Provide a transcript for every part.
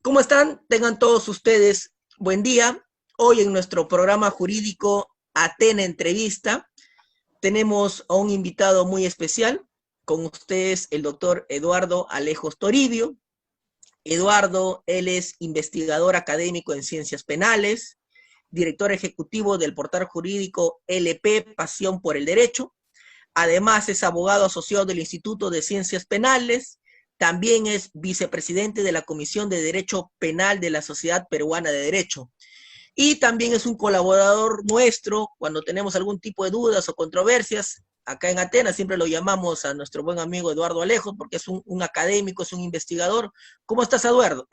¿Cómo están? Tengan todos ustedes buen día. Hoy en nuestro programa jurídico Atena Entrevista tenemos a un invitado muy especial. Con ustedes el doctor Eduardo Alejos Toribio. Eduardo, él es investigador académico en ciencias penales, director ejecutivo del portal jurídico LP Pasión por el Derecho. Además es abogado asociado del Instituto de Ciencias Penales. También es vicepresidente de la Comisión de Derecho Penal de la Sociedad Peruana de Derecho. Y también es un colaborador nuestro cuando tenemos algún tipo de dudas o controversias. Acá en Atenas siempre lo llamamos a nuestro buen amigo Eduardo Alejos porque es un académico, es un investigador. ¿Cómo estás, Eduardo?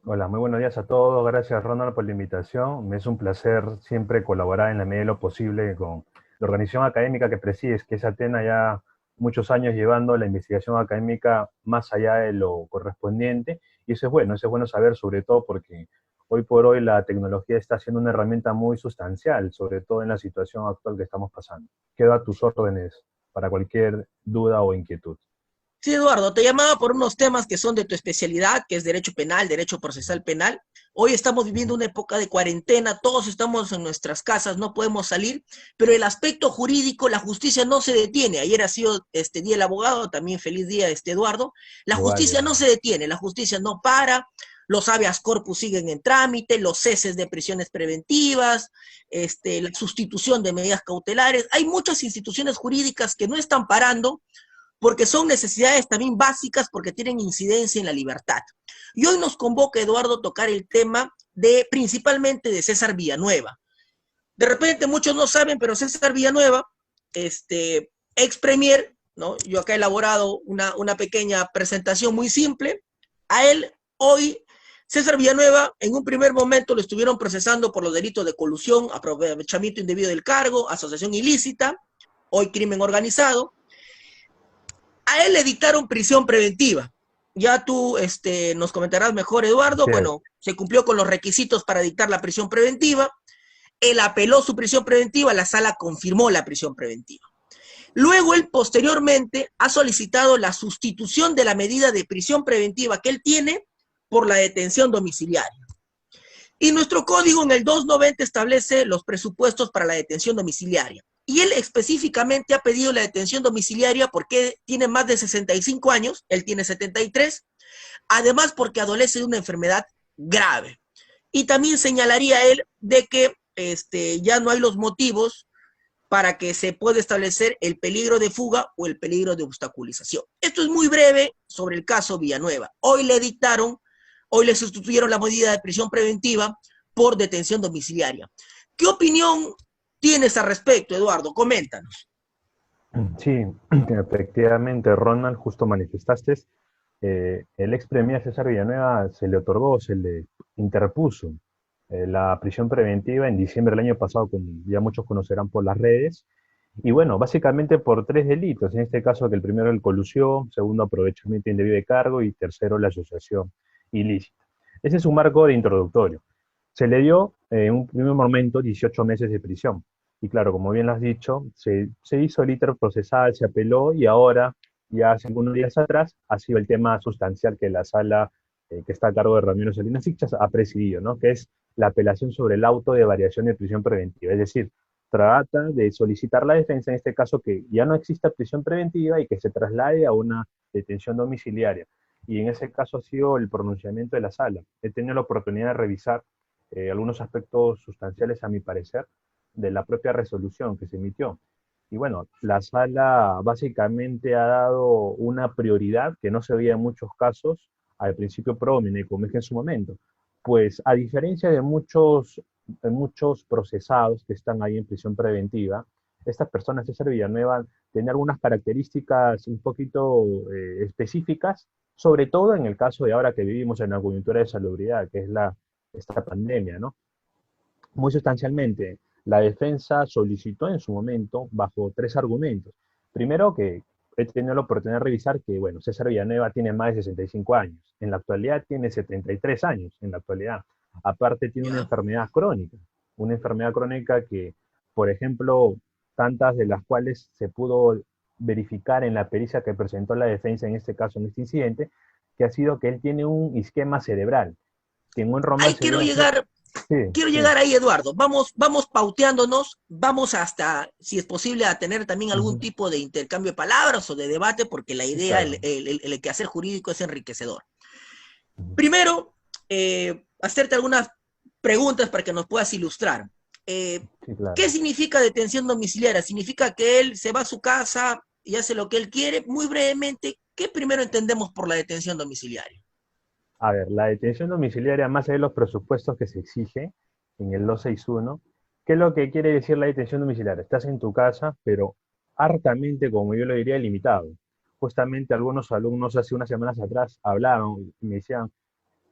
Hola, muy buenos días a todos. Gracias, Ronald, por la invitación. Me es un placer siempre colaborar en la medida de lo posible con la organización académica que presides, que es Atena, ya muchos años llevando la investigación académica más allá de lo correspondiente. Y eso es bueno saber, sobre todo porque hoy por hoy la tecnología está siendo una herramienta muy sustancial, sobre todo en la situación actual que estamos pasando. Quedo a tus órdenes para cualquier duda o inquietud. Sí, Eduardo, te llamaba por unos temas que son de tu especialidad, que es derecho penal, derecho procesal penal. Hoy estamos viviendo una época de cuarentena, todos estamos en nuestras casas, no podemos salir, pero el aspecto jurídico, la justicia no se detiene. Ayer ha sido este día del abogado, también feliz día, Eduardo. La Igual, justicia no igual. se detiene, la justicia no para, los habeas corpus siguen en trámite, los ceses de prisiones preventivas, la sustitución de medidas cautelares. Hay muchas instituciones jurídicas que no están parando porque son necesidades también básicas, porque tienen incidencia en la libertad. Y hoy nos convoca Eduardo a tocar el tema principalmente de César Villanueva. De repente muchos no saben, pero César Villanueva, ex premier, ¿no? Yo acá he elaborado una pequeña presentación muy simple. A él hoy, César Villanueva, en un primer momento lo estuvieron procesando por los delitos de colusión, aprovechamiento indebido del cargo, asociación ilícita, hoy crimen organizado. A él le dictaron prisión preventiva. Ya tú nos comentarás mejor, Eduardo. Así es. Bueno, se cumplió con los requisitos para dictar la prisión preventiva. Él apeló su prisión preventiva, la sala confirmó la prisión preventiva. Luego él posteriormente ha solicitado la sustitución de la medida de prisión preventiva que él tiene por la detención domiciliaria. Y nuestro código en el 290 establece los presupuestos para la detención domiciliaria. Y él específicamente ha pedido la detención domiciliaria porque tiene más de 65 años, él tiene 73, además porque adolece de una enfermedad grave. Y también señalaría él de que ya no hay los motivos para que se pueda establecer el peligro de fuga o el peligro de obstaculización. Esto es muy breve sobre el caso Villanueva. Hoy le sustituyeron la medida de prisión preventiva por detención domiciliaria. ¿Qué opinión tienes al respecto, Eduardo? Coméntanos. Sí, efectivamente, Ronald, justo manifestaste, el ex premier César Villanueva se le otorgó, se le interpuso la prisión preventiva en diciembre del año pasado, como ya muchos conocerán por las redes, y bueno, básicamente por tres delitos, en este caso que el primero es el colusión, segundo aprovechamiento indebido de cargo y tercero la asociación ilícita. Ese es un marco de introductorio. Se le dio en un primer momento 18 meses de prisión. Y claro, como bien lo has dicho, se hizo el íter procesal, se apeló y ahora, ya hace algunos días atrás, ha sido el tema sustancial que la sala que está a cargo de Ramiro Salinas Sicchas ha presidido, ¿no? Que es la apelación sobre el auto de variación de prisión preventiva. Es decir, trata de solicitar la defensa, en este caso, que ya no exista prisión preventiva y que se traslade a una detención domiciliaria. Y en ese caso ha sido el pronunciamiento de la sala. He tenido la oportunidad de revisar algunos aspectos sustanciales, a mi parecer, de la propia resolución que se emitió. Y bueno, la sala básicamente ha dado una prioridad que no se veía en muchos casos al principio prómine, como es que en su momento. Pues a diferencia de muchos procesados que están ahí en prisión preventiva, estas personas, César Villanueva, tienen algunas características un poquito específicas, sobre todo en el caso de ahora que vivimos en la coyuntura de salubridad, que es esta pandemia, ¿no? Muy sustancialmente, la defensa solicitó en su momento bajo tres argumentos. Primero, que he tenido la oportunidad de revisar que, bueno, César Villanueva tiene más de 65 años. En la actualidad tiene 73 años, en la actualidad. Aparte tiene Ya, una enfermedad crónica que, por ejemplo, tantas de las cuales se pudo verificar en la pericia que presentó la defensa, en este caso, en este incidente, que ha sido que él tiene un isquema cerebral, que en un Ahí romance quiero viene a ser... llegar, Sí, quiero sí. llegar ahí, Eduardo. Vamos pauteándonos, vamos hasta, si es posible, a tener también algún Ujú. tipo de intercambio de palabras o de debate, porque la Sí, idea, claro. el quehacer jurídico es enriquecedor. Ujú. Primero, hacerte algunas preguntas para que nos puedas ilustrar. Eh, Sí, ¿Qué claro. significa detención domiciliaria? ¿Significa que él se va a su casa y hace lo que él quiere? Muy brevemente, ¿qué primero entendemos por la detención domiciliaria? A ver, la detención domiciliaria, más allá de los presupuestos que se exige en el 261, ¿qué es lo que quiere decir la detención domiciliaria? Estás en tu casa, pero hartamente, como yo lo diría, limitado. Justamente algunos alumnos hace unas semanas atrás hablaban y me decían,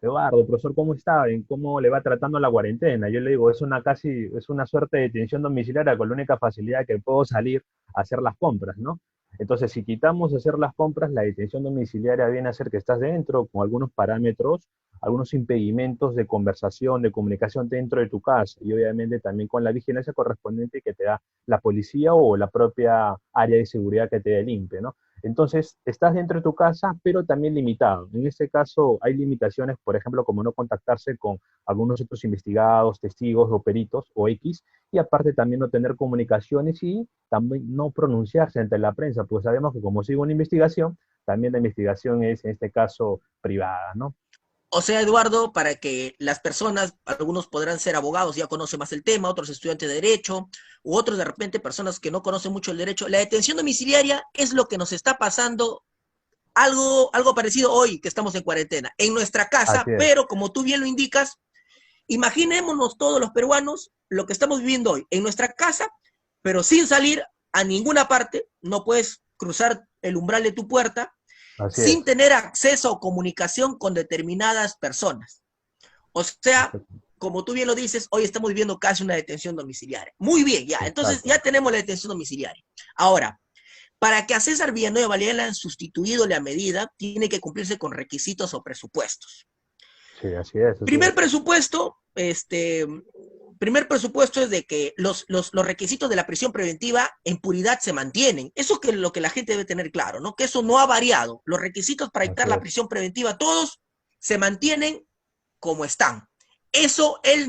Eduardo, profesor, ¿cómo está? ¿En cómo le va tratando la cuarentena? Yo le digo, es una suerte de detención domiciliaria con la única facilidad que puedo salir a hacer las compras, ¿no? Entonces, si quitamos hacer las compras, la detención domiciliaria viene a ser que estás dentro con algunos parámetros, algunos impedimentos de conversación, de comunicación dentro de tu casa y obviamente también con la vigilancia correspondiente que te da la policía o la propia área de seguridad que te da el INPE, ¿no? Entonces, estás dentro de tu casa, pero también limitado. En este caso, hay limitaciones, por ejemplo, como no contactarse con algunos otros investigados, testigos o peritos o X, y aparte también no tener comunicaciones y también no pronunciarse ante la prensa, pues sabemos que como sigue una investigación, también la investigación es, en este caso, privada, ¿no? O sea, Eduardo, para que las personas, algunos podrán ser abogados, ya conocen más el tema, otros estudiantes de derecho, u otros de repente personas que no conocen mucho el derecho, la detención domiciliaria es lo que nos está pasando algo parecido hoy que estamos en cuarentena, en nuestra Así casa, es, pero como tú bien lo indicas, imaginémonos todos los peruanos lo que estamos viviendo hoy en nuestra casa, pero sin salir a ninguna parte, no puedes cruzar el umbral de tu puerta así sin es. tener acceso o comunicación con determinadas personas. O sea, como tú bien lo dices, hoy estamos viviendo casi una detención domiciliaria. Muy bien, ya. Entonces ya Exacto. tenemos la detención domiciliaria. Ahora, para que a César Villanueva le hayan sustituido la medida, tiene que cumplirse con requisitos o presupuestos. Sí, así es, así Primer es. presupuesto, primer presupuesto es de que los requisitos de la prisión preventiva en puridad se mantienen. Eso es lo que la gente debe tener claro, ¿no? Que eso no ha variado. Los requisitos para dictar Así la es. prisión preventiva, todos se mantienen como están. Eso él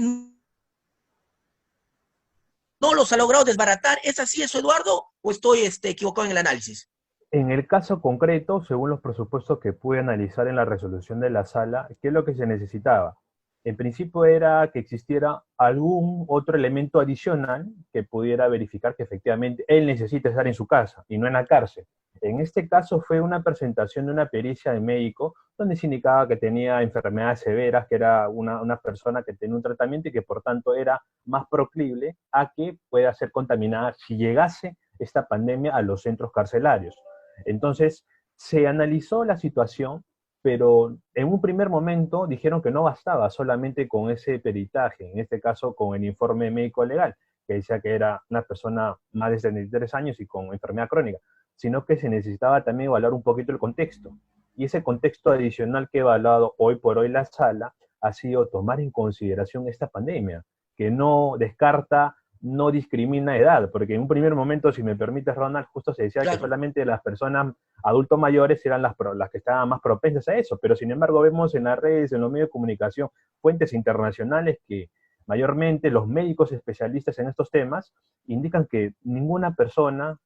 no los ha logrado desbaratar. ¿Es así eso, Eduardo? ¿O estoy equivocado en el análisis? En el caso concreto, según los presupuestos que pude analizar en la resolución de la sala, ¿qué es lo que se necesitaba? En principio era que existiera algún otro elemento adicional que pudiera verificar que efectivamente él necesita estar en su casa y no en la cárcel. En este caso fue una presentación de una pericia de médico donde se indicaba que tenía enfermedades severas, que era una persona que tenía un tratamiento y que por tanto era más proclive a que pueda ser contaminada si llegase esta pandemia a los centros carcelarios. Entonces, se analizó la situación, pero en un primer momento dijeron que no bastaba solamente con ese peritaje, en este caso con el informe médico legal, que decía que era una persona más de 73 años y con enfermedad crónica, sino que se necesitaba también evaluar un poquito el contexto. Y ese contexto adicional que ha evaluado hoy por hoy la sala ha sido tomar en consideración esta pandemia, que no descarta, no discrimina edad, porque en un primer momento, si me permites, Ronald, justo se decía que Claro. solamente las personas adultos mayores eran las que estaban más propensas a eso, pero sin embargo vemos en las redes, en los medios de comunicación, fuentes internacionales que mayormente los médicos especialistas en estos temas indican que ninguna persona,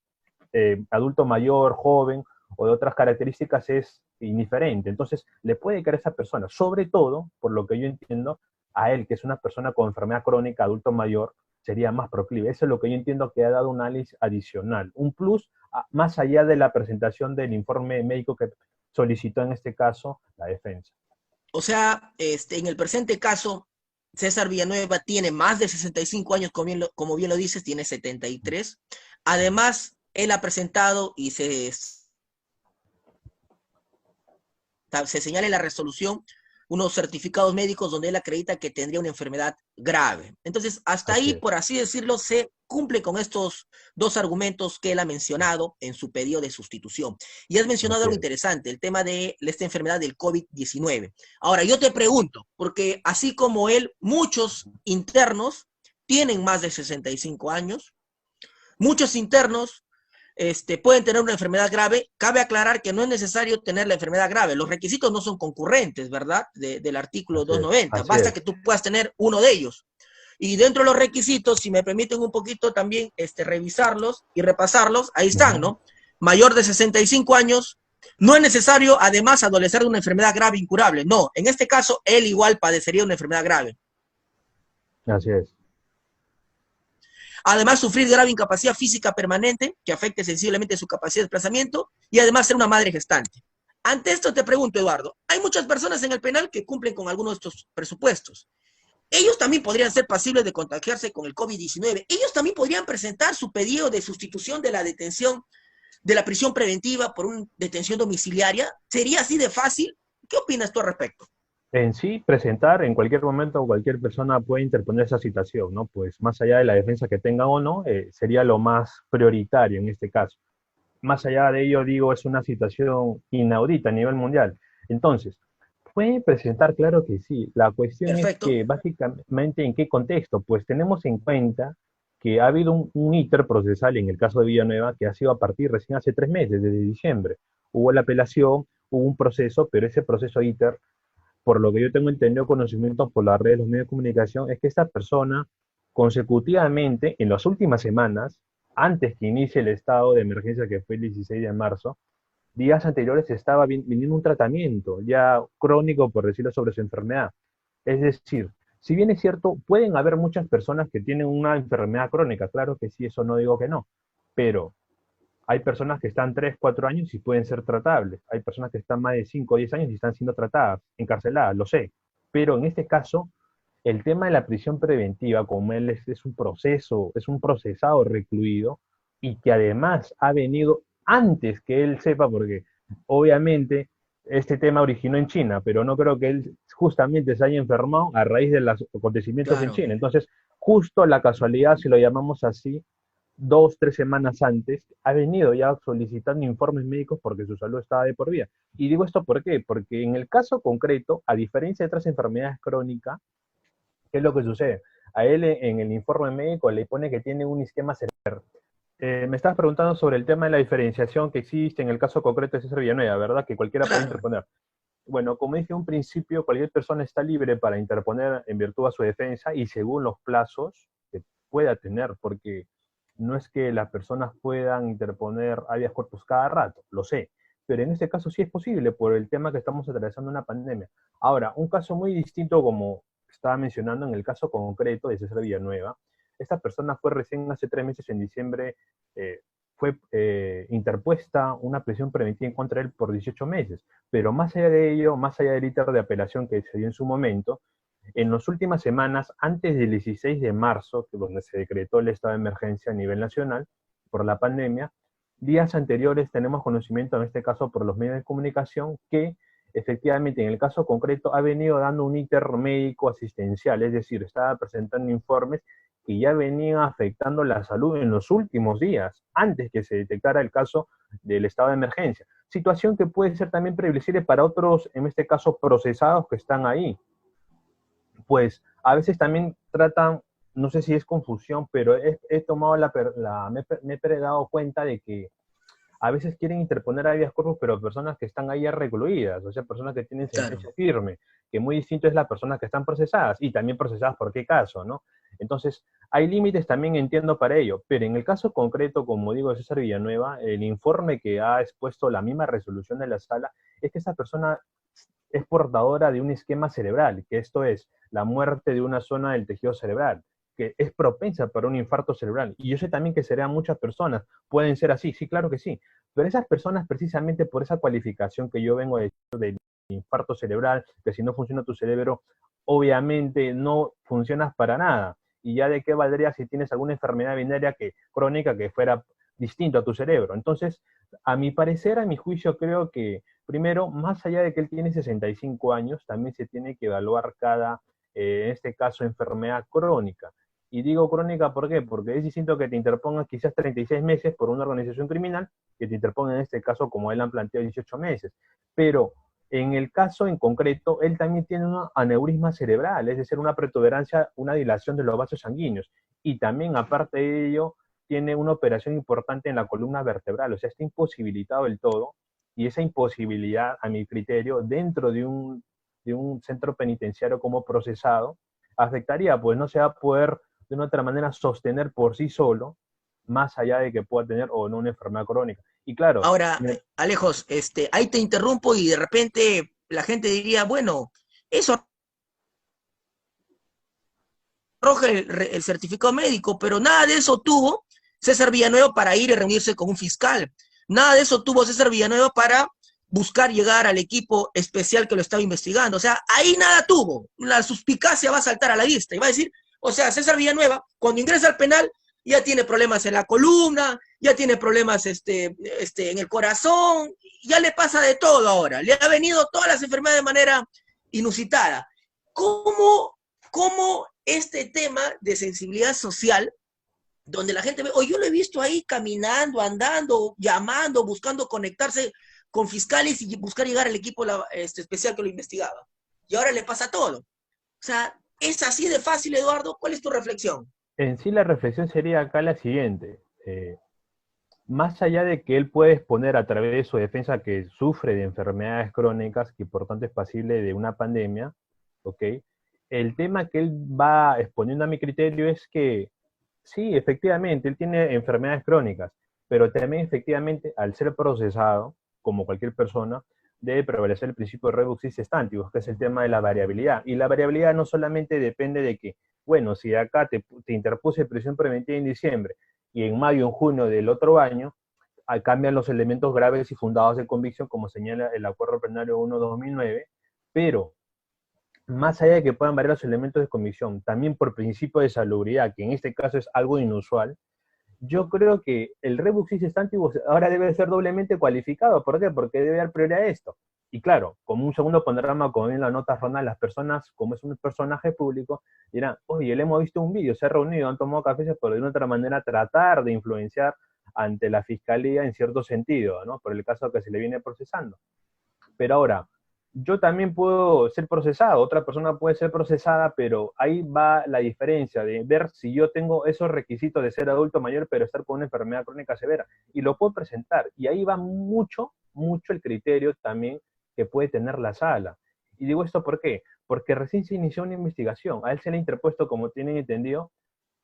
adulto mayor, joven o de otras características es indiferente. Entonces, le puede caer a esa persona, sobre todo, por lo que yo entiendo, a él, que es una persona con enfermedad crónica, adulto mayor, sería más proclive. Eso es lo que yo entiendo que ha dado un análisis adicional, un plus, más allá de la presentación del informe médico que solicitó en este caso la defensa. O sea, en el presente caso, César Villanueva tiene más de 65 años, como bien lo dices, tiene 73. Además, él ha presentado y se señala en la resolución unos certificados médicos donde él acredita que tendría una enfermedad grave. Entonces, hasta Así ahí, es. por así decirlo, se cumple con estos dos argumentos que él ha mencionado en su pedido de sustitución. Y has mencionado Así algo es. interesante, el tema de esta enfermedad del COVID-19. Ahora, yo te pregunto, porque así como él, muchos internos tienen más de 65 años, muchos internos pueden tener una enfermedad grave. Cabe aclarar que no es necesario tener la enfermedad grave. Los requisitos no son concurrentes, ¿verdad? Del artículo Así es, 290. así Basta que es. tú puedas tener uno de ellos. Y dentro de los requisitos, si me permiten un poquito también revisarlos y repasarlos, ahí están, Ujú. ¿no? Mayor de 65 años, no es necesario además adolecer de una enfermedad grave incurable. No, en este caso, él igual padecería una enfermedad grave. Así es. Además, sufrir grave incapacidad física permanente que afecte sensiblemente su capacidad de desplazamiento y además ser una madre gestante. Ante esto te pregunto, Eduardo, hay muchas personas en el penal que cumplen con algunos de estos presupuestos. Ellos también podrían ser pasibles de contagiarse con el COVID-19. Ellos también podrían presentar su pedido de sustitución de la detención, de la prisión preventiva por una detención domiciliaria. ¿Sería así de fácil? ¿Qué opinas tú al respecto? En sí, presentar en cualquier momento cualquier persona puede interponer esa citación, ¿no? Pues más allá de la defensa que tengan o no, sería lo más prioritario en este caso. Más allá de ello, digo, es una situación inaudita a nivel mundial. Entonces, puede presentar, claro que sí. La cuestión es Perfecto. que básicamente en qué contexto, pues tenemos en cuenta que ha habido un íter procesal en el caso de Villanueva que ha sido a partir recién hace 3 meses, desde diciembre. Hubo la apelación, hubo un proceso, pero ese proceso íter, por lo que yo tengo entendido conocimiento por las redes, los medios de comunicación, es que esta persona consecutivamente en las últimas semanas, antes que inicie el estado de emergencia que fue el 16 de marzo, días anteriores estaba viniendo un tratamiento ya crónico, por decirlo, sobre su enfermedad. Es decir, si bien es cierto, pueden haber muchas personas que tienen una enfermedad crónica, claro que sí, eso no digo que no, pero hay personas que están 3 4 años y pueden ser tratables. Hay personas que están más de 5 o 10 años y están siendo tratadas, encarceladas, lo sé. Pero en este caso, el tema de la prisión preventiva, como él es un proceso, es un procesado recluido y que además ha venido antes que él sepa, porque obviamente este tema originó en China, pero no creo que él justamente se haya enfermado a raíz de los acontecimientos en Claro. China. Entonces, justo la casualidad, si lo llamamos así, 2, 3 semanas antes, ha venido ya solicitando informes médicos porque su salud estaba de por vida. Y digo esto ¿por qué? Porque en el caso concreto, a diferencia de otras enfermedades crónicas, ¿qué es lo que sucede? A él en el informe médico le pone que tiene un isquema cerebral. Me estabas preguntando sobre el tema de la diferenciación que existe en el caso concreto de César Villanueva, ¿verdad? Que cualquiera puede Claro. interponer. Bueno, como dije en un principio, cualquier persona está libre para interponer en virtud a su defensa y según los plazos que pueda tener, porque no es que las personas puedan interponer habeas corpus cada rato, lo sé, pero en este caso sí es posible por el tema que estamos atravesando una pandemia. Ahora, un caso muy distinto como estaba mencionando en el caso concreto de César Villanueva, esta persona fue recién hace 3 meses, en diciembre, eh, fue interpuesta una prisión preventiva en contra de él por 18 meses. Pero más allá de ello, más allá del íter de apelación que se dio en su momento, en las últimas semanas, antes del 16 de marzo, donde se decretó el estado de emergencia a nivel nacional por la pandemia, días anteriores tenemos conocimiento, en este caso por los medios de comunicación, que efectivamente en el caso concreto ha venido dando un íter médico asistencial, es decir, estaba presentando informes que ya venían afectando la salud en los últimos días, antes que se detectara el caso del estado de emergencia. Situación que puede ser también previsible para otros, en este caso, procesados que están ahí. Pues a veces también tratan, no sé si es confusión, pero he tomado me he dado cuenta de que a veces quieren interponer habeas corpus, pero personas que están ahí ya recluidas, o sea, personas que tienen Claro. sentencia firme, que muy distinto es las personas que están procesadas, y también procesadas por qué caso, ¿no? Entonces, hay límites también, entiendo, para ello, pero en el caso concreto, como digo, de César Villanueva, el informe que ha expuesto la misma resolución de la sala es que esa persona es portadora de un esquema cerebral, que esto es la muerte de una zona del tejido cerebral, que es propensa para un infarto cerebral. Y yo sé también que serán muchas personas, pueden ser así, sí, claro que sí, pero esas personas precisamente por esa cualificación que yo vengo a decir del infarto cerebral, que si no funciona tu cerebro, obviamente no funcionas para nada. Y ya de qué valdría si tienes alguna enfermedad venérea crónica que fuera distinto a tu cerebro. Entonces, a mi parecer, a mi juicio, creo que primero, más allá de que él tiene 65 años, también se tiene que evaluar cada, en este caso, enfermedad crónica. Y digo crónica, ¿por qué? Porque es distinto que te interpongan quizás 36 meses por una organización criminal, que te interpongan en este caso, como él han planteado, 18 meses. Pero en el caso en concreto, él también tiene un aneurisma cerebral, es decir, una protuberancia, una dilación de los vasos sanguíneos. Y también, aparte de ello, tiene una operación importante en la columna vertebral, o sea, está imposibilitado del todo, y esa imposibilidad, a mi criterio, dentro de un centro penitenciario como procesado, afectaría, pues no se va a poder de una otra manera sostener por sí solo, más allá de que pueda tener o no una enfermedad crónica. Y claro, Ahora, Alejos, ahí te interrumpo y de repente la gente diría, bueno, eso arroja el certificado médico, pero nada de eso tuvo César Villanueva para ir y reunirse con un fiscal. Nada de eso tuvo César Villanueva para buscar llegar al equipo especial que lo estaba investigando. O sea, ahí nada tuvo. La suspicacia va a saltar a la vista y va a decir, o sea, César Villanueva, cuando ingresa al penal, ya tiene problemas en la columna, ya tiene problemas en el corazón, ya le pasa de todo ahora. Le ha venido todas las enfermedades de manera inusitada. ¿Cómo este tema de sensibilidad social, donde la gente ve, o yo lo he visto ahí caminando, andando, llamando, buscando conectarse con fiscales y buscar llegar al equipo especial que lo investigaba? Y ahora le pasa todo. O sea, ¿es así de fácil, Eduardo? ¿Cuál es tu reflexión? en sí la reflexión sería acá la siguiente. Más allá de que él puede exponer a través de su defensa que sufre de enfermedades crónicas, que por tanto es pasible de una pandemia, ¿ok? El tema que él va exponiendo a mi criterio es que sí, efectivamente, él tiene enfermedades crónicas, pero también efectivamente al ser procesado, como cualquier persona, debe prevalecer el principio de rebus sic stantibus, que es el tema de la variabilidad. Y la variabilidad no solamente depende de que, bueno, si acá te interpuse prisión preventiva en diciembre y en mayo, en junio del otro año, cambian los elementos graves y fundados de convicción, como señala el Acuerdo Plenario 1/2009, pero más allá de que puedan variar los elementos de convicción, también por principio de salubridad, que en este caso es algo inusual, yo creo que el rebus sic stantibus ahora debe ser doblemente cualificado. ¿Por qué? Porque debe dar prioridad a esto. Y claro, como un segundo panorama, como en la nota Ronald, las personas, como es un personaje público, dirán, oye, le hemos visto un vídeo, se ha reunido, han tomado cafés, pero de una otra manera tratar de influenciar ante la fiscalía en cierto sentido, ¿no? Por el caso que se le viene procesando. Pero ahora, yo también puedo ser procesado, otra persona puede ser procesada, pero ahí va la diferencia de ver si yo tengo esos requisitos de ser adulto mayor, pero estar con una enfermedad crónica severa, y lo puedo presentar. Y ahí va mucho, mucho el criterio también que puede tener la sala. Y digo esto ¿por qué? Porque recién se inició una investigación, a él se le ha interpuesto, como tienen entendido,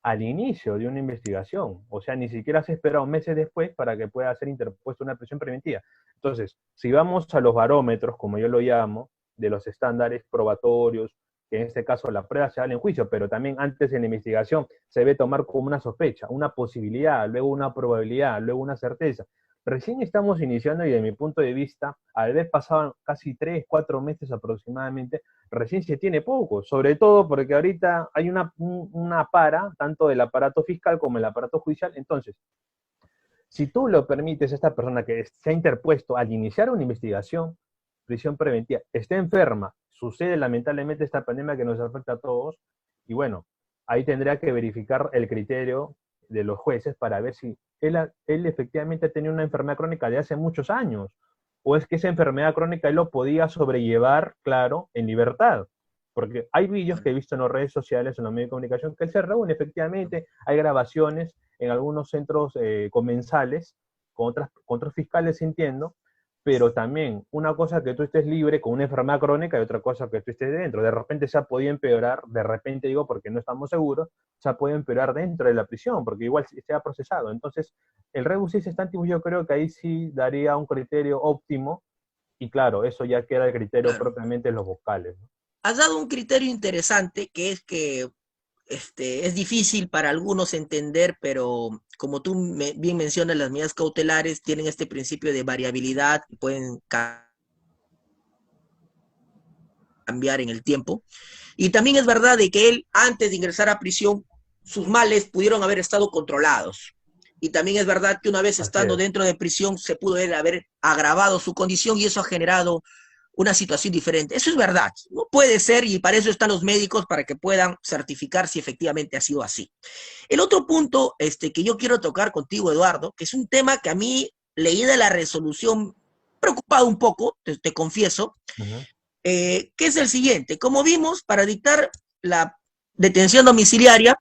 al inicio de una investigación. O sea, ni siquiera se ha esperado meses después para que pueda ser interpuesta una prisión preventiva. Entonces, si vamos a los barómetros, como yo lo llamo, de los estándares probatorios, que en este caso la prueba se da en juicio, pero también antes en la investigación se debe tomar como una sospecha, una posibilidad, luego una probabilidad, luego una certeza. Recién estamos iniciando y de mi punto de vista, al haber pasado casi 3, 4 meses aproximadamente, recién se tiene poco, sobre todo porque ahorita hay una para, tanto del aparato fiscal como el aparato judicial. Entonces, si tú lo permites a esta persona que se ha interpuesto al iniciar una investigación, prisión preventiva, está enferma, sucede lamentablemente esta pandemia que nos afecta a todos, y bueno, ahí tendría que verificar el criterio de los jueces para ver si él efectivamente ha tenido una enfermedad crónica de hace muchos años, o es que esa enfermedad crónica él lo podía sobrellevar, claro, en libertad. Porque hay vídeos que he visto en las redes sociales, en los medios de comunicación, que él se reúne efectivamente, hay grabaciones en algunos centros comensales, con otros fiscales, entiendo, pero también una cosa que tú estés libre con una enfermedad crónica y otra cosa que tú estés dentro. De repente se ha podido empeorar, de repente digo porque no estamos seguros, se ha podido empeorar dentro de la prisión, porque igual se ha procesado. Entonces, el rebus sic stantibus yo creo que ahí sí daría un criterio óptimo, y claro, eso ya queda el criterio Claro. propiamente de los vocales, ¿no? Has dado un criterio interesante que es que es difícil para algunos entender, pero como tú bien mencionas, las medidas cautelares tienen este principio de variabilidad y pueden cambiar en el tiempo. Y también es verdad de que él, antes de ingresar a prisión, sus males pudieron haber estado controlados. Y también es verdad que una vez Así estando es. dentro de prisión se pudo haber agravado su condición y eso ha generado una situación diferente. Eso es verdad, no puede ser y para eso están los médicos, para que puedan certificar si efectivamente ha sido así. El otro punto que yo quiero tocar contigo, Eduardo, que es un tema que a mí, leída la resolución, preocupado un poco, te confieso, Uh -huh. que es el siguiente. Como vimos, para dictar la detención domiciliaria,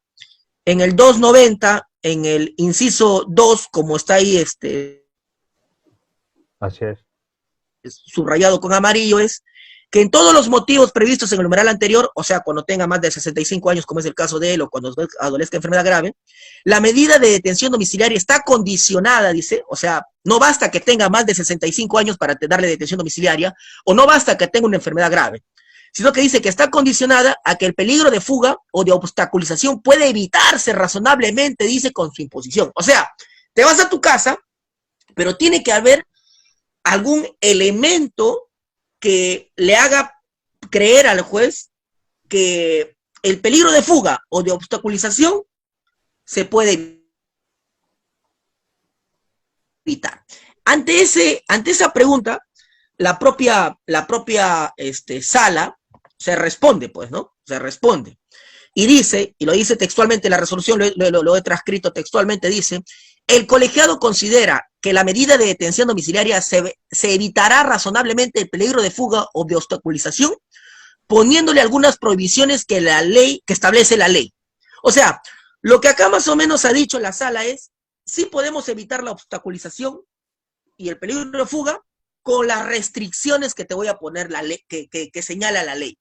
en el 290 en el inciso 2, como está ahí Así es. subrayado con amarillo, es que en todos los motivos previstos en el numeral anterior, o sea, cuando tenga más de 65 años, como es el caso de él, o cuando adolezca de enfermedad grave, la medida de detención domiciliaria está condicionada, dice, o sea, no basta que tenga más de 65 años para darle detención domiciliaria, o no basta que tenga una enfermedad grave, sino que dice que está condicionada a que el peligro de fuga o de obstaculización puede evitarse razonablemente, dice, con su imposición. O sea, te vas a tu casa, pero tiene que haber algún elemento que le haga creer al juez que el peligro de fuga o de obstaculización se puede evitar. Ante esa pregunta, la propia sala se responde, pues, ¿no? Se responde. Y dice, y lo dice textualmente la resolución, lo he transcrito textualmente, dice, el colegiado considera que la medida de detención domiciliaria se evitará razonablemente el peligro de fuga o de obstaculización, poniéndole algunas prohibiciones que establece la ley. O sea, lo que acá más o menos ha dicho la sala es, sí podemos evitar la obstaculización y el peligro de fuga con las restricciones que te voy a poner la ley, que señala la ley.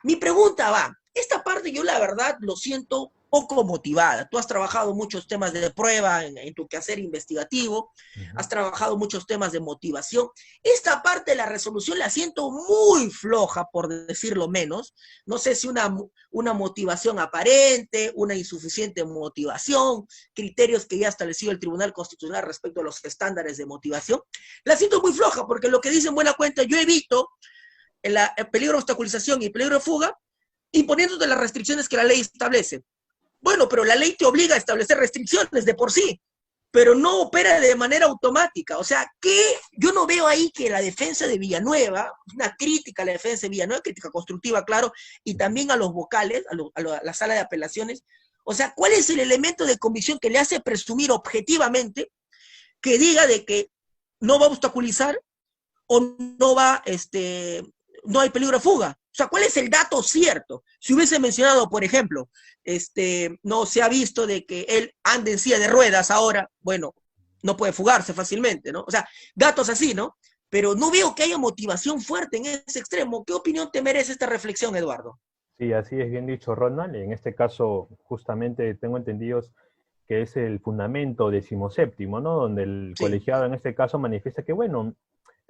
Mi pregunta va, esta parte yo la verdad lo siento poco motivada. Tú has trabajado muchos temas de prueba en tu quehacer investigativo, has trabajado muchos temas de motivación. Esta parte de la resolución la siento muy floja, por decirlo menos. No sé si una motivación aparente, una insuficiente motivación, criterios que ya ha establecido el Tribunal Constitucional respecto a los estándares de motivación. La siento muy floja porque lo que dice en buena cuenta, yo evito el peligro de obstaculización y peligro de fuga, imponiéndote las restricciones que la ley establece. Bueno, pero la ley te obliga a establecer restricciones de por sí, pero no opera de manera automática. O sea, que yo no veo ahí que la defensa de Villanueva, una crítica a la defensa de Villanueva, crítica constructiva, claro, y también a los vocales, a la sala de apelaciones. O sea, ¿cuál es el elemento de convicción que le hace presumir objetivamente que diga de que no va a obstaculizar o no va, no hay peligro de fuga? O sea, ¿cuál es el dato cierto? Si hubiese mencionado, por ejemplo, no se ha visto de que él anda en silla de ruedas ahora, bueno, no puede fugarse fácilmente, ¿no? O sea, datos así, ¿no? Pero no veo que haya motivación fuerte en ese extremo. ¿Qué opinión te merece esta reflexión, Eduardo? Sí, así es bien dicho, Ronald. En este caso, justamente tengo entendido que es el fundamento 17º, ¿no? Donde el Sí. colegiado en este caso manifiesta que, bueno,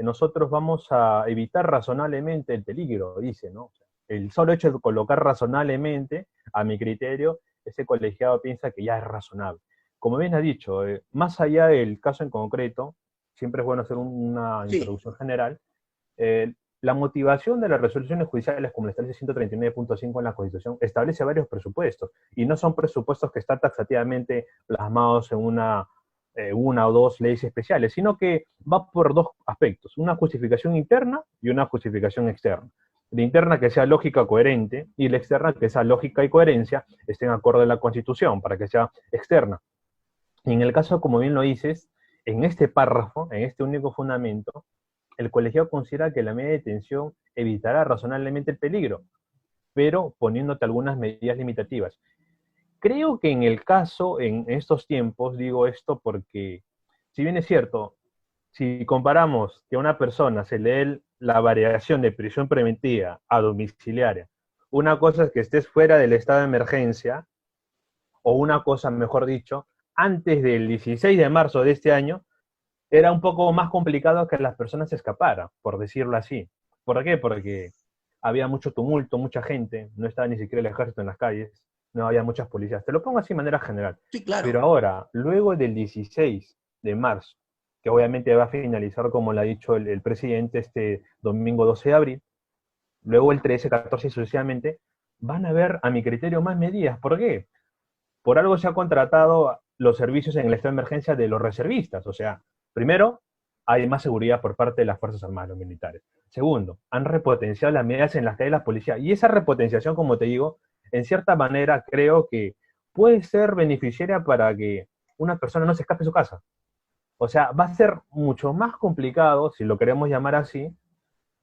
nosotros vamos a evitar razonablemente el peligro, dice, ¿no? El solo hecho de colocar razonablemente, a mi criterio, ese colegiado piensa que ya es razonable. Como bien ha dicho, más allá del caso en concreto, siempre es bueno hacer una Sí. introducción general. eh, la motivación de las resoluciones judiciales, como lo establece 139.5 en la Constitución, establece varios presupuestos, y no son presupuestos que están taxativamente plasmados en una o dos leyes especiales, sino que va por dos aspectos, una justificación interna y una justificación externa. La interna que sea lógica, coherente, y la externa que sea lógica y coherencia, estén acorde a la Constitución, para que sea externa. Y en el caso, como bien lo dices, en este párrafo, en este único fundamento, el colegiado considera que la medida de detención evitará razonablemente el peligro, pero poniéndote algunas medidas limitativas. Creo que en el caso, en estos tiempos, digo esto porque, si bien es cierto, si comparamos que a una persona se le dé la variación de prisión preventiva a domiciliaria, una cosa es que estés fuera del estado de emergencia, o una cosa, mejor dicho, antes del 16 de marzo de este año, era un poco más complicado que las personas se escaparan, por decirlo así. ¿Por qué? Porque había mucho tumulto, mucha gente, no estaba ni siquiera el ejército en las calles, no había muchas policías. Te lo pongo así de manera general. Sí, claro. Pero ahora, luego del 16 de marzo, que obviamente va a finalizar, como lo ha dicho el presidente, este domingo 12 de abril, luego el 13, 14 y sucesivamente, van a haber, a mi criterio, más medidas. ¿Por qué? Por algo se ha contratado los servicios en el estado de emergencia de los reservistas. O sea, primero, hay más seguridad por parte de las Fuerzas Armadas, los militares. Segundo, han repotenciado las medidas en las calles de la policía. Y esa repotenciación, como te digo, en cierta manera creo que puede ser beneficiaria para que una persona no se escape de su casa. O sea, va a ser mucho más complicado, si lo queremos llamar así,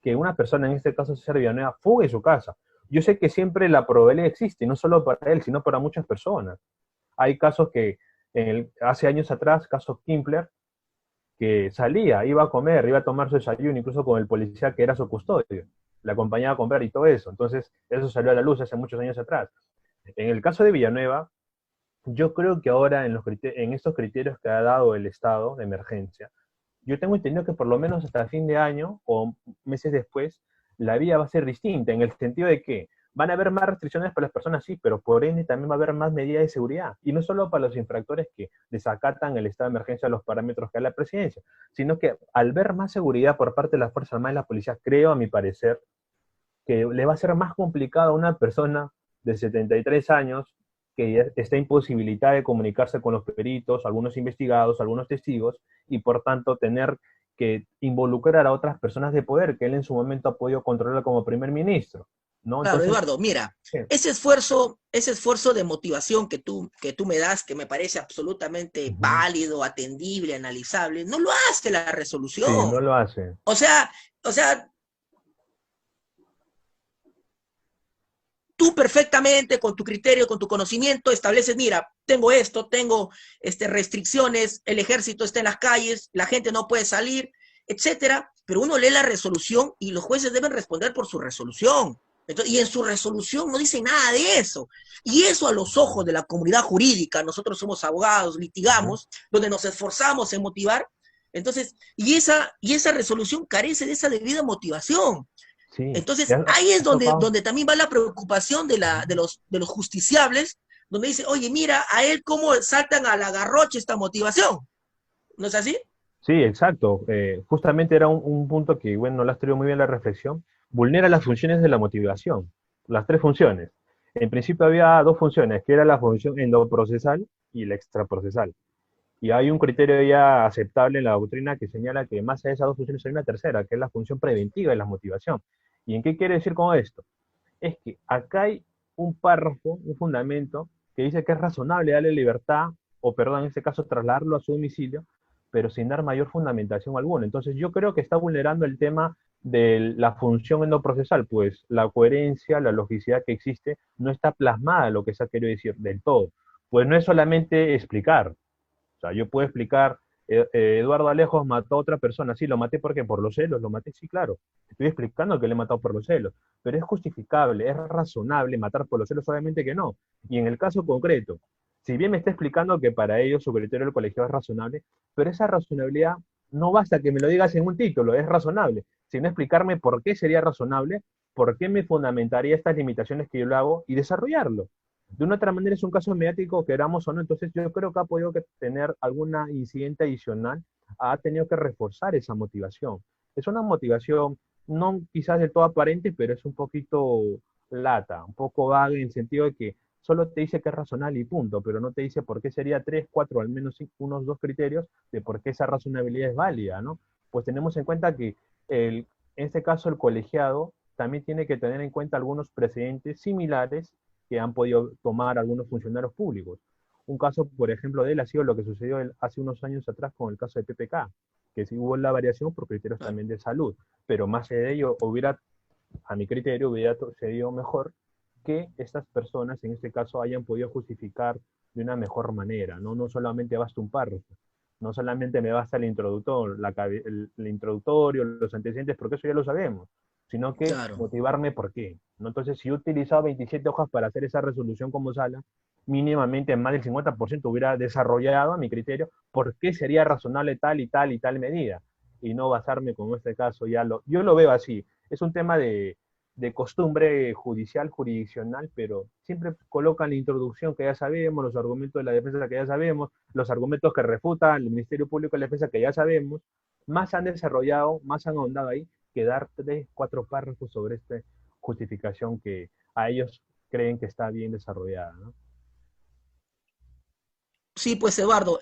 que una persona, en este caso César Villanueva, fugue de su casa. Yo sé que siempre la probabilidad existe, no solo para él, sino para muchas personas. Hay casos que hace años atrás, caso Kimpler, que salía, iba a comer, iba a tomar su desayuno, incluso con el policía que era su custodio, le acompañaba a comprar y todo eso. Entonces, eso salió a la luz hace muchos años atrás. En el caso de Villanueva, yo creo que ahora en estos criterios que ha dado el estado de emergencia, yo tengo entendido que por lo menos hasta fin de año o meses después, la vía va a ser distinta, en el sentido de que van a haber más restricciones para las personas, sí, pero por ende también va a haber más medidas de seguridad. Y no solo para los infractores que desacatan el estado de emergencia, los parámetros que da la presidencia, sino que al ver más seguridad por parte de las Fuerzas Armadas y la policía, creo, a mi parecer, que le va a ser más complicado a una persona de 73 años que ya está imposibilitada de comunicarse con los peritos, algunos investigados, algunos testigos, y por tanto tener que involucrar a otras personas de poder que él en su momento ha podido controlar como primer ministro, ¿no? Claro, Entonces, Eduardo, mira, sí, ese esfuerzo de motivación que tú me das, que me parece absolutamente ujú, válido, atendible, analizable, no lo hace la sí, resolución. no lo hace. O sea, o sea, tú perfectamente, con tu criterio, con tu conocimiento, estableces, mira, tengo esto, tengo restricciones, el ejército está en las calles, la gente no puede salir, etcétera, pero uno lee la resolución y los jueces deben responder por su resolución. Entonces, y en su resolución no dice nada de eso. Y eso a los ojos de la comunidad jurídica, nosotros somos abogados, Ujú, litigamos, donde nos esforzamos en motivar. Entonces, y esa resolución carece de esa debida motivación. sí, Entonces, ahí es has tocado. donde también va la preocupación Ujú. de los justiciables, donde dice, oye, mira, a él cómo saltan a la garrocha esta motivación. ¿No es así? Sí, exacto. Justamente era un punto que, bueno, no lo has traído muy bien la reflexión. Vulnera las funciones de la motivación, las tres funciones. En principio había dos funciones, que era la función endoprocesal y la extraprocesal. Y hay un criterio ya aceptable en la doctrina que señala que más allá de esas dos funciones hay una tercera, que es la función preventiva de la motivación. ¿Y en qué quiere decir con esto? Es que acá hay un párrafo, un fundamento, que dice que es razonable darle libertad, o perdón, en este caso trasladarlo a su domicilio, pero sin dar mayor fundamentación alguna. Entonces yo creo que está vulnerando el tema de la función endoprocesal, pues la coherencia, la logicidad que existe no está plasmada en lo que se ha querido decir del todo. Pues no es solamente explicar, o sea, yo puedo explicar, Eduardo Alejos mató a otra persona, sí, lo maté porque por los celos, lo maté, sí, claro, estoy explicando que le he matado por los celos, pero es justificable, es razonable matar por los celos, obviamente que no. Y en el caso concreto, si bien me está explicando que para ellos su criterio del colegio es razonable, pero esa razonabilidad no basta que me lo digas en un título, es razonable, sino explicarme por qué sería razonable, por qué me fundamentaría estas limitaciones que yo lo hago y desarrollarlo. De una otra manera es un caso mediático, queramos o no, entonces yo creo que ha podido tener alguna incidente adicional, ha tenido que reforzar esa motivación. Es una motivación no quizás del todo aparente, pero es un poquito lata, un poco vaga en el sentido de que solo te dice que es razonable y punto, pero no te dice por qué sería tres, cuatro, al menos unos dos criterios de por qué esa razonabilidad es válida, ¿no? Pues tenemos en cuenta que en este caso el colegiado también tiene que tener en cuenta algunos precedentes similares que han podido tomar algunos funcionarios públicos. Un caso, por ejemplo, de él ha sido lo que sucedió hace unos años atrás con el caso de PPK, que sí hubo la variación por criterios Claro. también de salud, pero más allá de ello, a mi criterio, hubiera sucedido mejor que estas personas, en este caso, hayan podido justificar de una mejor manera, ¿no? No solamente basta un párrafo, no solamente me basta el introductor, el introductorio, los antecedentes, porque eso ya lo sabemos, sino que Claro. motivarme por qué, ¿no? Entonces, si he utilizado 27 hojas para hacer esa resolución como sala, mínimamente más del 50% hubiera desarrollado a mi criterio por qué sería razonable tal y tal y tal medida, y no basarme como en este caso, yo lo veo así, es un tema de costumbre judicial, jurisdiccional, pero siempre colocan la introducción que ya sabemos, los argumentos de la defensa que ya sabemos, los argumentos que refutan el Ministerio Público de la Defensa que ya sabemos, más han desarrollado, más han ahondado ahí, que dar tres, cuatro párrafos sobre esta justificación que a ellos creen que está bien desarrollada, ¿no? Sí, pues Eduardo,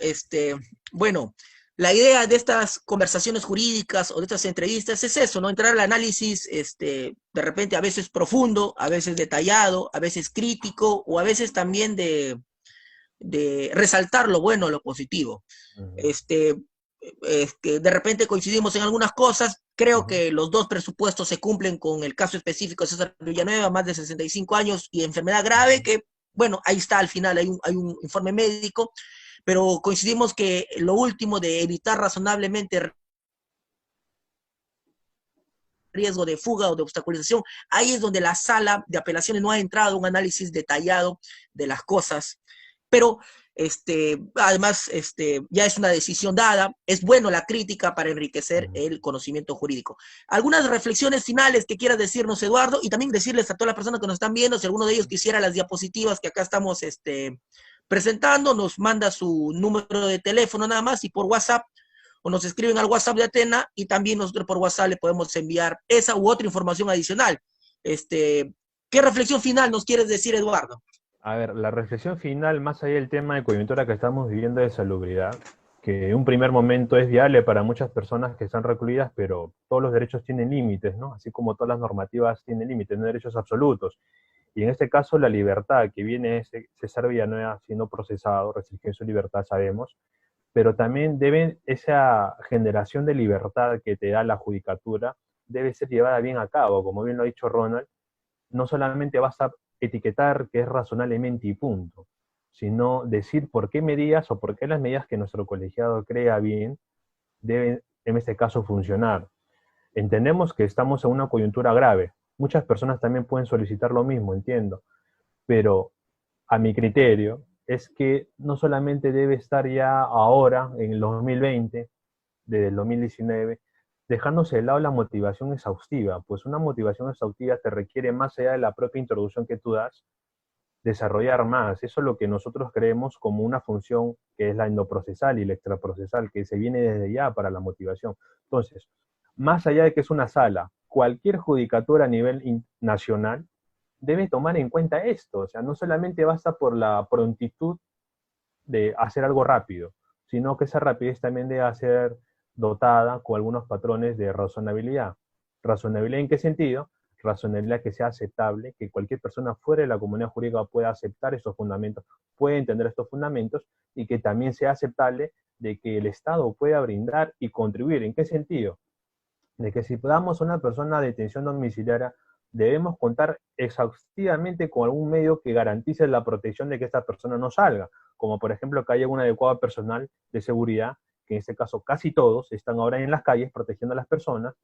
bueno, la idea de estas conversaciones jurídicas o de estas entrevistas es eso, ¿no? Entrar al análisis, de repente a veces profundo, a veces detallado, a veces crítico o a veces también de resaltar lo bueno, lo positivo. Uh -huh, Este, que de repente coincidimos en algunas cosas. uh Creo -huh, que los dos presupuestos se cumplen con el caso específico de César Villanueva, más de 65 años y enfermedad uh grave, -huh. que, bueno, ahí está al final, hay un informe médico, pero coincidimos que lo último de evitar razonablemente riesgo de fuga o de obstaculización, ahí es donde la sala de apelaciones no ha entrado a un análisis detallado de las cosas, pero además ya es una decisión dada, es bueno la crítica para enriquecer el conocimiento jurídico. Algunas reflexiones finales que quieras decirnos, Eduardo, y también decirles a todas las personas que nos están viendo, si alguno de ellos quisiera las diapositivas que acá estamos presentando, nos manda su número de teléfono nada más y por WhatsApp o nos escriben al WhatsApp de Atena y también nosotros por WhatsApp le podemos enviar esa u otra información adicional. ¿Qué reflexión final nos quieres decir, Eduardo? A ver, la reflexión final, más allá del tema de coyuntura que estamos viviendo de salubridad, que en un primer momento es viable para muchas personas que están recluidas, pero todos los derechos tienen límites, ¿no? Así como todas las normativas tienen límites, no derechos absolutos. Y en este caso, la libertad que viene César Villanueva siendo procesado, restringiendo su libertad, sabemos, pero también esa generación de libertad que te da la judicatura debe ser llevada bien a cabo, como bien lo ha dicho Ronald, no solamente basta etiquetar que es razonablemente y punto, sino decir por qué medidas o por qué las medidas que nuestro colegiado crea bien deben, en este caso, funcionar. Entendemos que estamos en una coyuntura grave. Muchas personas también pueden solicitar lo mismo, entiendo, pero a mi criterio es que no solamente debe estar ya ahora, en el 2020, desde el 2019, dejándose de lado la motivación exhaustiva, pues una motivación exhaustiva te requiere, más allá de la propia introducción que tú das, desarrollar más. Eso es lo que nosotros creemos como una función que es la endoprocesal y la extraprocesal, que se viene desde ya para la motivación. Entonces, más allá de que es una sala, cualquier judicatura a nivel nacional debe tomar en cuenta esto. O sea, no solamente basta por la prontitud de hacer algo rápido, sino que esa rapidez también debe ser dotada con algunos patrones de razonabilidad. ¿Razonabilidad en qué sentido? Razonabilidad que sea aceptable, que cualquier persona fuera de la comunidad jurídica pueda aceptar estos fundamentos, pueda entender estos fundamentos y que también sea aceptable de que el Estado pueda brindar y contribuir. ¿En qué sentido? De que si damos a una persona de detención domiciliaria, debemos contar exhaustivamente con algún medio que garantice la protección de que esta persona no salga, como por ejemplo que haya un adecuado personal de seguridad, que en este caso casi todos están ahora en las calles protegiendo a las personas,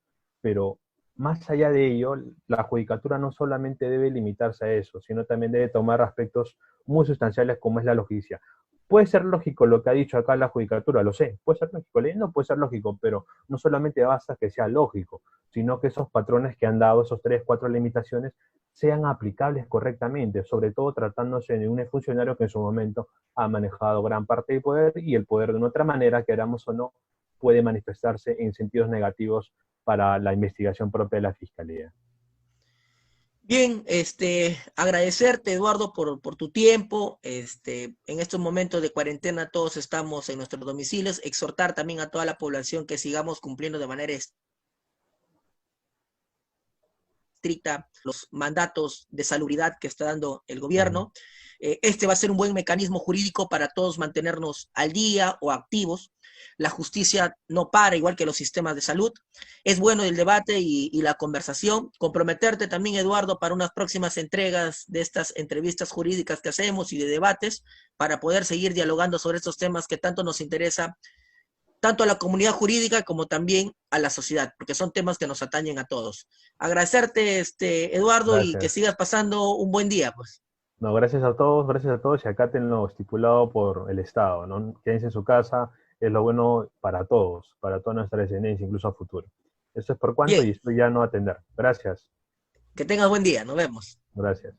pero más allá de ello, la judicatura no solamente debe limitarse a eso, sino también debe tomar aspectos muy sustanciales como es la logicia. Puede ser lógico lo que ha dicho acá la judicatura, lo sé, puede ser lógico, no puede ser lógico, pero no solamente basta que sea lógico, sino que esos patrones que han dado, esos 3, 4 limitaciones, sean aplicables correctamente, sobre todo tratándose de un funcionario que en su momento ha manejado gran parte del poder y el poder de una otra manera, queramos o no, puede manifestarse en sentidos negativos para la investigación propia de la Fiscalía. Bien, agradecerte, Eduardo, por tu tiempo. En estos momentos de cuarentena todos estamos en nuestros domicilios. Exhortar también a toda la población que sigamos cumpliendo de manera estricta los mandatos de salubridad que está dando el gobierno. Este va a ser un buen mecanismo jurídico para todos mantenernos al día o activos. La justicia no para, igual que los sistemas de salud. Es bueno el debate y la conversación. Comprometerte también, Eduardo, para unas próximas entregas de estas entrevistas jurídicas que hacemos y de debates para poder seguir dialogando sobre estos temas que tanto nos interesa tanto a la comunidad jurídica como también a la sociedad, porque son temas que nos atañen a todos. Agradecerte, Eduardo, y que Gracias. sigas pasando un buen día, pues. No, gracias a todos y acaten lo estipulado por el Estado, ¿no? Quédense en su casa, es lo bueno para toda nuestra descendencia, incluso a futuro. Eso es por cuanto Bien, y esto ya no atender. Gracias, que tengas buen día, nos vemos. gracias.